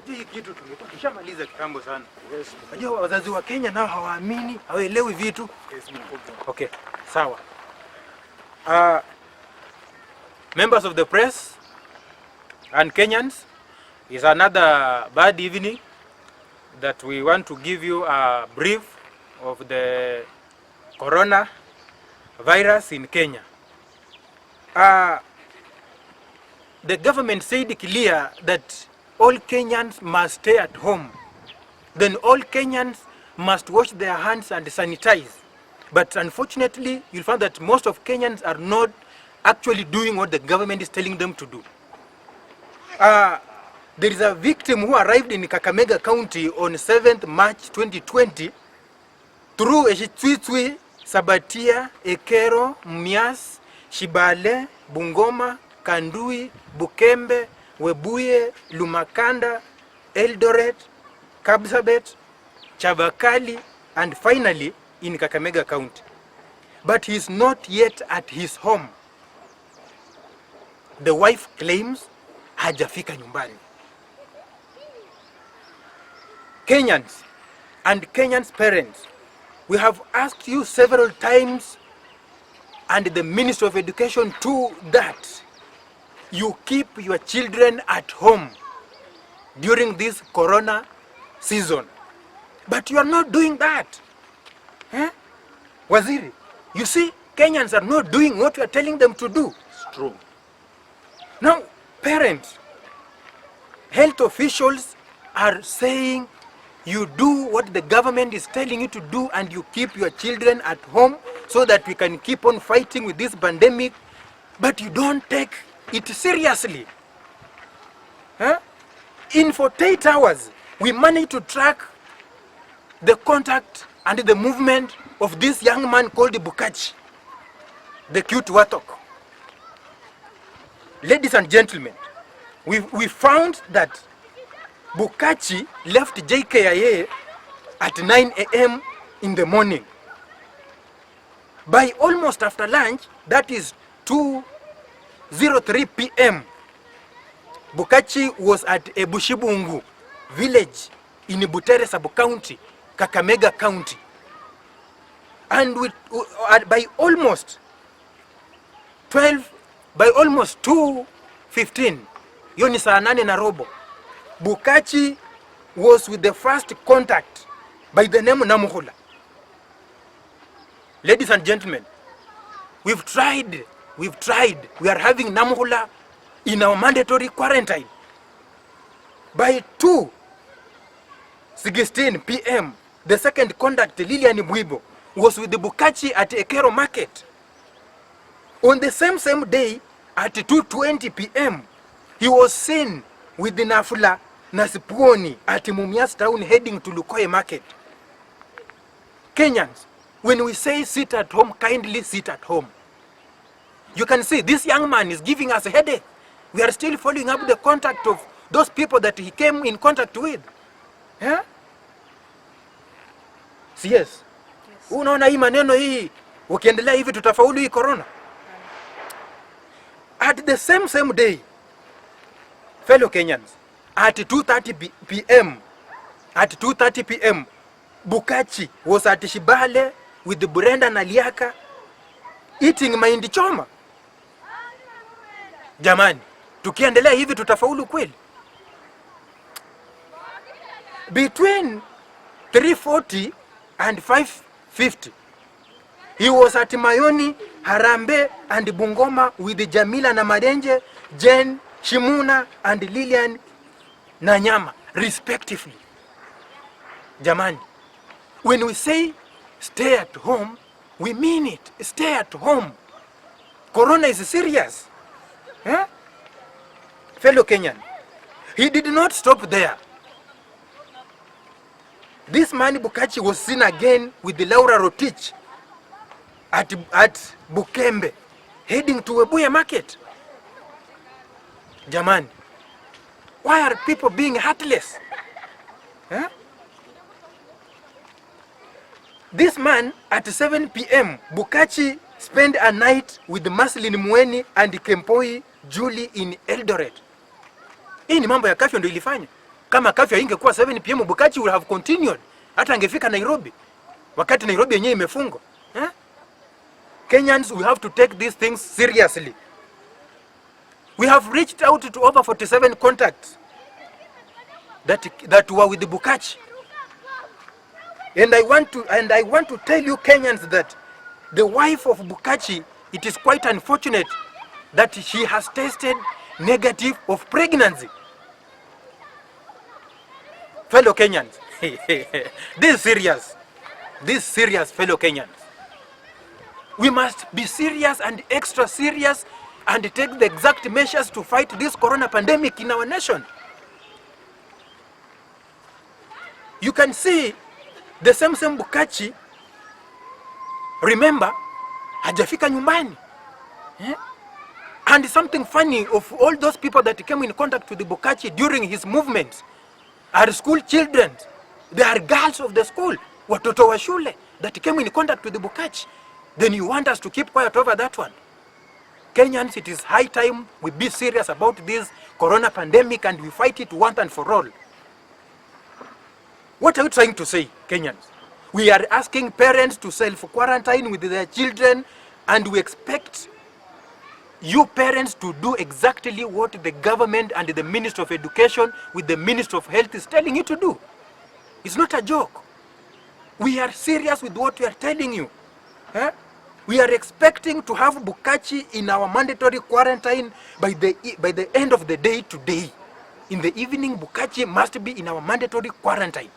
Hii kitu tumekuwa kishamaliza kitambo sana. Yes. Unajua wazazi wa Kenya nao hawaamini, hawaelewi vitu. Yes, okay, sawa. Members of the press and Kenyans, is another bad evening that we want to give you a brief of the corona virus in Kenya. The government said clear that all Kenyans must stay at home. Then all Kenyans must wash their hands and sanitize. But unfortunately, you'll find that most of Kenyans are not actually doing what the government is telling them to do. There is a victim who arrived in Kakamega County on 7th March 2020 through Eshitwitwi, Sabatia, Ekero, Mumias, Shibale, Bungoma, Kandui, Bukembe, Webuye, Lumakanda, Eldoret, Kapsabet, Chavakali, and finally in Kakamega County. But he is not yet at his home. The wife claims hajafika nyumbani. Kenyans and Kenyans' parents, we have asked you several times, and the Ministry of Education too, that you keep your children at home during this corona season. But you are not doing that. Waziri, you see, Kenyans are not doing what you are telling them to do. It's true. Now, parents, health officials are saying you do what the government is telling you to do and you keep your children at home so that we can keep on fighting with this pandemic, but you don't take it seriously. In 48 hours, we managed to track the contact and the movement of this young man called Bukachi, the cute Watok. Ladies and gentlemen, we found that Bukachi left JKIA at 9 a.m. in the morning. By almost after lunch, that is 2:03 p.m., Bukachi was at Ebushibungu village in Butere sub-county, Kakamega County. And by almost 2:15, yoni saa 8 na robo, Bukachi was with the first contact by the name Namuhula. Ladies and gentlemen, we've tried. We are having Namuhula in our mandatory quarantine. By 2:16 p.m., the second contact, Lilian Bwibo, was with the Bukachi at Ekero Market. On the same day, at 2:20 p.m., he was seen with the Nafula Nasipuoni at Mumias town heading to Lukoye Market. Kenyans, when we say sit at home, kindly sit at home. You can see this young man is giving us a headache. We are still following up the contact of those people that he came in contact with. Yes. Unaona hii maneno hii, ukiendelea hivi tutafaulu hii corona. At the same day, fellow Kenyans, at 2:30 p.m., Bukachi was at Shibale with Brenda na Liaka eating mahindi choma. Jamani, tukiendelea hivi tutafaulu kweli? Between 3:40 and 5:50, he was at Mayoni, Harambe and Bungoma with Jamila na Madenje, Jen, Shimuna and Lilian Nanyama, respectively. Jamani, when we say stay at home, we mean it. Stay at home. Corona is serious. Fellow Kenyan, he did not stop there. This man Bukachi was seen again with the Laura Rotich at Bukembe, heading to Webuye Market. Jamani, why are people being heartless? This man at 7 p.m., Bukachi spent a night with Maslin Mweni and Kempoi Julie in Eldoret. Hii ni mambo ya kafyo ndio ilifanya. kama kafya ingekuwa 7 pm Bukachi would have continued, hata angefika Nairobi wakati Nairobi yenyewe imefungwa. Kenyans, we have to take these things seriously. We have reached out to over 47 contacts that were with the Bukachi. And I want to tell you Kenyans that the wife of Bukachi, it is quite unfortunate that she has tested negative of pregnancy. Fellow Kenyans, this is serious. This is serious, fellow Kenyans. We must be serious and extra serious and take the exact measures to fight this corona pandemic in our nation. You can see the same Bukachi, remember, hajafika nyumbani. And something funny, of all those people that came in contact with the Bukachi during his movements are school children. They are girls of the school, watoto wa shule that came in contact with the Bukachi. Then you want us to keep quiet over that one? Kenyans, it is high time we be serious about this corona pandemic and we fight it once and for all. What are we trying to say, Kenyans? We are asking parents to self-quarantine with their children, and we expect you parents to do exactly what the government and the Minister of Education with the Minister of Health is telling you to do. It's not a joke. We are serious with what we are telling you. We are expecting to have Bukachi in our mandatory quarantine by the end of the day today. In the evening, Bukachi must be in our mandatory quarantine.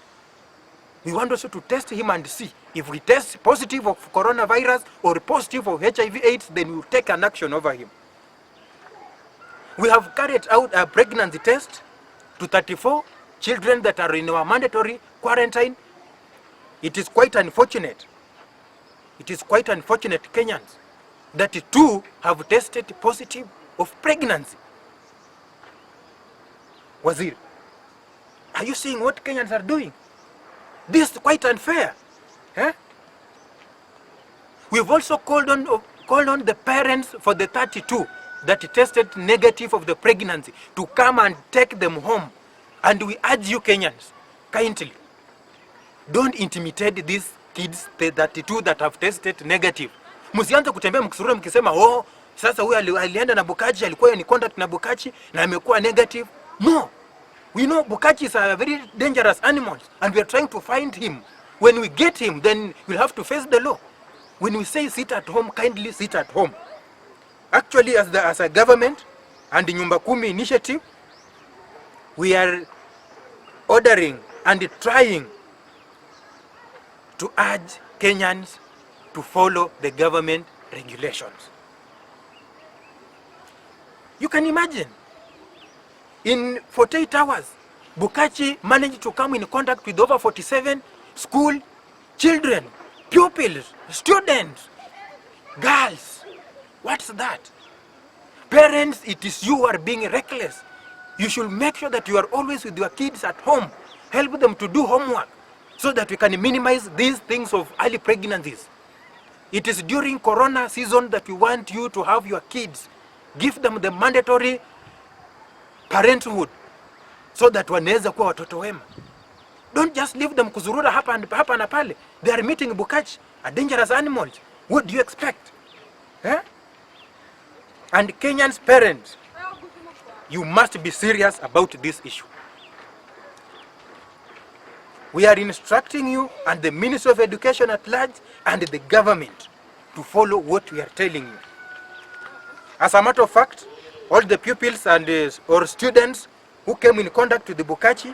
We want also to test him and see if we test positive of coronavirus or positive of HIV/AIDS, then we will take an action over him. We have carried out a pregnancy test to 34 children that are in our mandatory quarantine. It is quite unfortunate. It is quite unfortunate, Kenyans, that 2 have tested positive of pregnancy. Waziri, are you seeing what Kenyans are doing? This is quite unfair. We've also called on the parents for the 32 that tested negative of the pregnancy to come and take them home. And we urge you Kenyans, kindly, don't intimidate these kids, the 32 that have tested negative. Msianze kutembea mkisurura mkisema, oh, sasa huyu alienda na Bukachi, alikuwa in contact na Bukachi na amekuwa negative. No. We know Bukachi is a very dangerous animal and we are trying to find him. When we get him, then we'll have to face the law. When we say sit at home, kindly sit at home. Actually, as a government and the Nyumba Kumi initiative, we are ordering and trying to urge Kenyans to follow the government regulations. You can imagine, in 48 hours, Bukachi managed to come in contact with over 47 school children, pupils, students, girls. What's that? Parents, it is you who are being reckless. You should make sure that you are always with your kids at home. Help them to do homework so that we can minimize these things of early pregnancies. It is during corona season that we want you to have your kids. Give them the mandatory parenthood so that wanaweza kuwa watoto wema. Don't just leave them kuzurura hapa na pale. They are meeting Bukachi, a dangerous animal. What do you expect? And Kenyans parents, you must be serious about this issue. We are instructing you and the Ministry of Education at large and the government to follow what we are telling you. As a matter of fact, all the pupils and or students who came in contact with the Bukachi,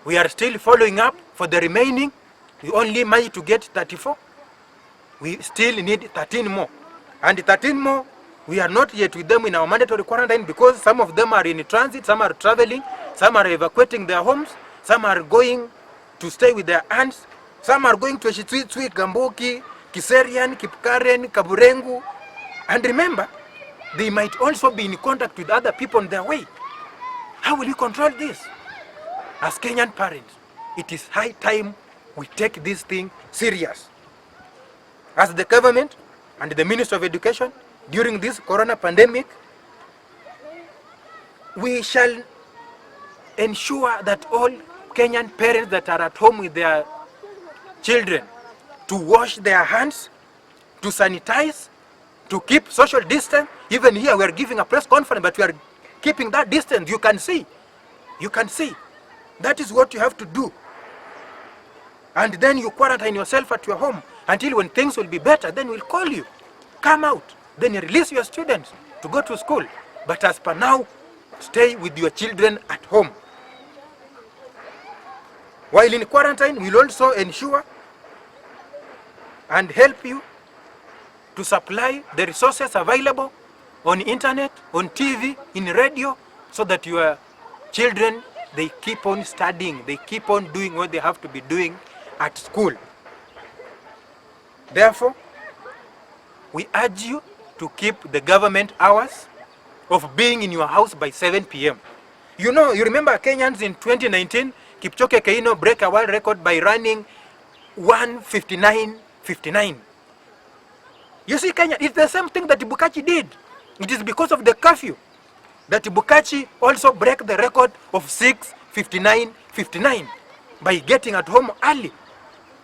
we are still following up for the remaining. We only managed to get 34. We still need 13 more. And 13 more, we are not yet with them in our mandatory quarantine because some of them are in transit, some are traveling, some are evacuating their homes, some are going to stay with their aunts, some are going to Eshitwitwi, Gamboki, Kiserian, Kipkaren, Kaburengu. And remember, they might also be in contact with other people on their way. How will you control this? As Kenyan parents, it is high time we take this thing serious. As the government and the Minister of Education, during this corona pandemic, we shall ensure that all Kenyan parents that are at home with their children to wash their hands, to sanitize, to keep social distance. Even here we are giving a press conference, but we are keeping that distance. You can see. You can see. That is what you have to do. And then you quarantine yourself at your home until when things will be better, then we'll call you. Come out. Then you release your students to go to school. But as per now, stay with your children at home. While in quarantine, we'll also ensure and help you to supply the resources available on internet, on TV, in radio, so that your children, they keep on studying, they keep on doing what they have to be doing at school. Therefore, we urge you to keep the government hours of being in your house by 7 p.m. You know, you remember Kenyans in 2019, Kipchoge Keino break a world record by running 1:59:59. You see, Kenya, it's the same thing that Bukachi did. It is because of the curfew that Bukachi also break the record of 6:59:59 by getting at home early.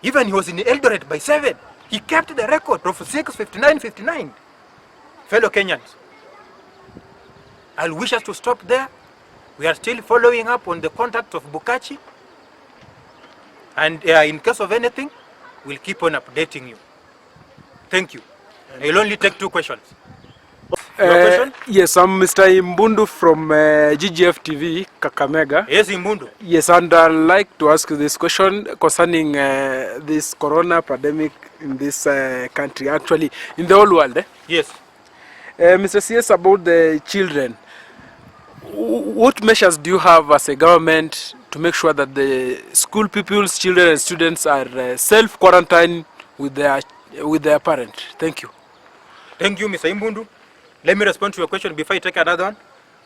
Even he was in Eldoret by 7. He kept the record of 6:59:59. Fellow Kenyans, I'll wish us to stop there. We are still following up on the contact of Bukachi. And in case of anything, we'll keep on updating you. Thank you. I'll only take 2 questions. Question? Yes, I'm Mr. Imbundu from GGF TV, Kakamega. Yes, Imbundu. Yes, and I'd like to ask you this question concerning this corona pandemic in this country, actually in the whole world. Yes. Mr. CS, about the children, what measures do you have as a government to make sure that the school pupils, children and students are self-quarantined with their parent? Thank you. Thank you, Mr. Imbundu. Let me respond to your question before I take another one.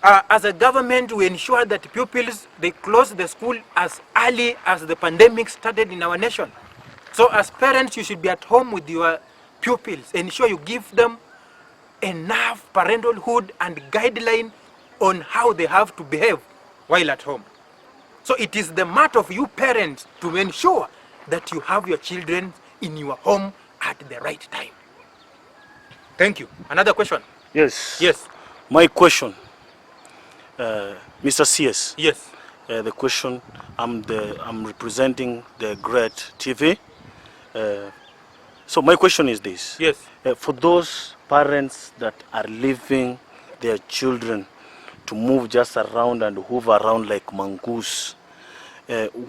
As a government, we ensure that pupils, they close the school as early as the pandemic started in our nation. So as parents, you should be at home with your pupils. Ensure you give them enough parentalhood and guideline on how they have to behave while at home. So it is the matter of you parents to ensure that you have your children in your home at the right time. Thank you. Another question? Yes. Yes. My question, Mr. CS. Yes. The question, I'm representing the Great TV. So my question is this. Yes. For those parents that are leaving their children to move just around and hoover around like mongoose,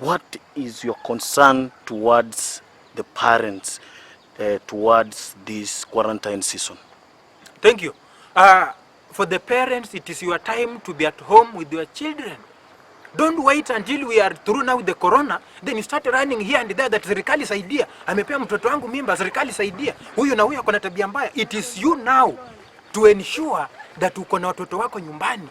what is your concern towards the parents towards this quarantine season? Thank you. For the parents, it is your time to be at home with your children. Don't wait until we are through now with the corona, then you start running here and there that serikali saidia. Amepea mtoto wangu mimba, serikali saidia. Huyu na huyu akona tabia mbaya. It is you now to ensure that uko na watoto wako nyumbani.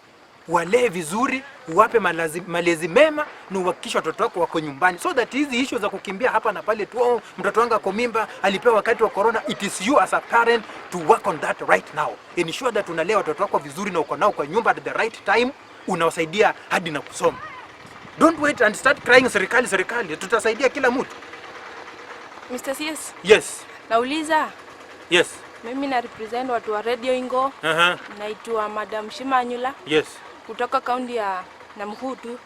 Walee vizuri, uwape malezi mema, na uhakikishe watoto wako wako nyumbani. So that hizi issues za kukimbia hapa na pale tu, mtoto wangu ako mimba, alipewa wakati wa corona, it is you as a parent to work on that right now. Ensure that unalea watoto wako vizuri na uko nao kwa nyumba at the right time, unawasaidia hadi na kusoma. Don't wait and start crying serikali. Tutasaidia kila mtu. Mr. CS. Yes. Nauliza. Yes. Mimi na represent watu wa Radio Ingo. Naitwa Madam Shimanyula. Yes. Kutoka kaunti ya Namhutu.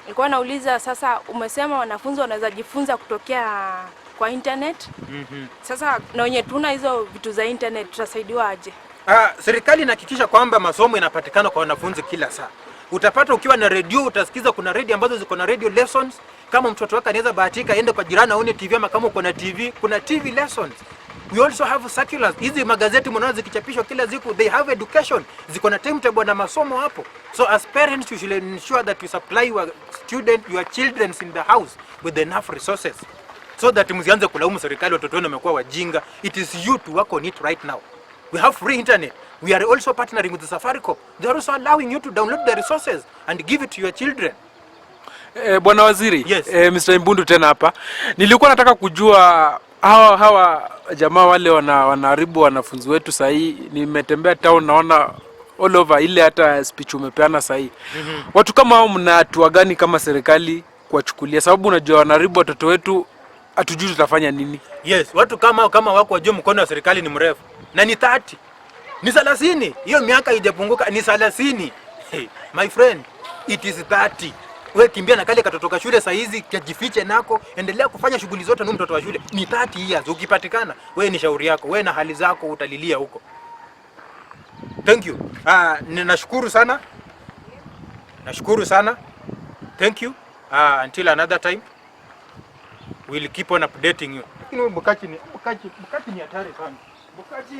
Nilikuwa nauliza sasa, umesema wanafunzi wanaweza jifunza kutokea kwa internet. Sasa na wenye tuna hizo vitu za internet tutasaidiwa aje? Serikali inahakikisha kwamba masomo yanapatikana kwa wanafunzi kila saa. Utapata ukiwa na radio, utasikiza kuna radio ambazo ziko na radio lessons. Kama mtoto wako anaweza bahatika aende kwa jirani aone TV, ama kama uko na TV, kuna TV lessons. We also have circulars. Hizi magazeti mnaona zikichapishwa kila siku, they have education. Ziko na timetable na masomo hapo. So as parents, you should ensure that you supply your children in the house with enough resources. So that msianze kulaumu serikali watoto wenu wamekuwa wajinga. It is you to work on it right now. We have free internet. We are also partnering with the Safaricom. They are also allowing you to download the resources and give it to your children. Bwana Waziri, yes. Mr. Imbundu tena hapa. Nilikuwa nataka kujua hawa jamaa wale wanaharibu wanafunzi wetu sahi. Nimetembea town naona all over, ile hata speech umepeana sahi. Watu kama hao mna hatua gani kama serikali kuwachukulia? Sababu unajua wanaribu watoto wetu, hatujui tutafanya nini. Yes, watu kama wako wajua mkono wa serikali ni mrefu. Na ni 30. Ni 30. Hiyo miaka haijapunguka, ni 30. Hey, my friend, it is 30. Wewe kimbia na kale katotoka shule saa hizi, kajifiche nako, endelea kufanya shughuli zote na mtoto wa shule. Ni 30 years. Ukipatikana, wewe ni shauri yako. Wewe na hali zako utalilia huko. Thank you. Ninashukuru sana. Nashukuru sana. Thank you. Until another time. We'll keep on updating you. Lakini Bukachi ni hatari sana. Bukachi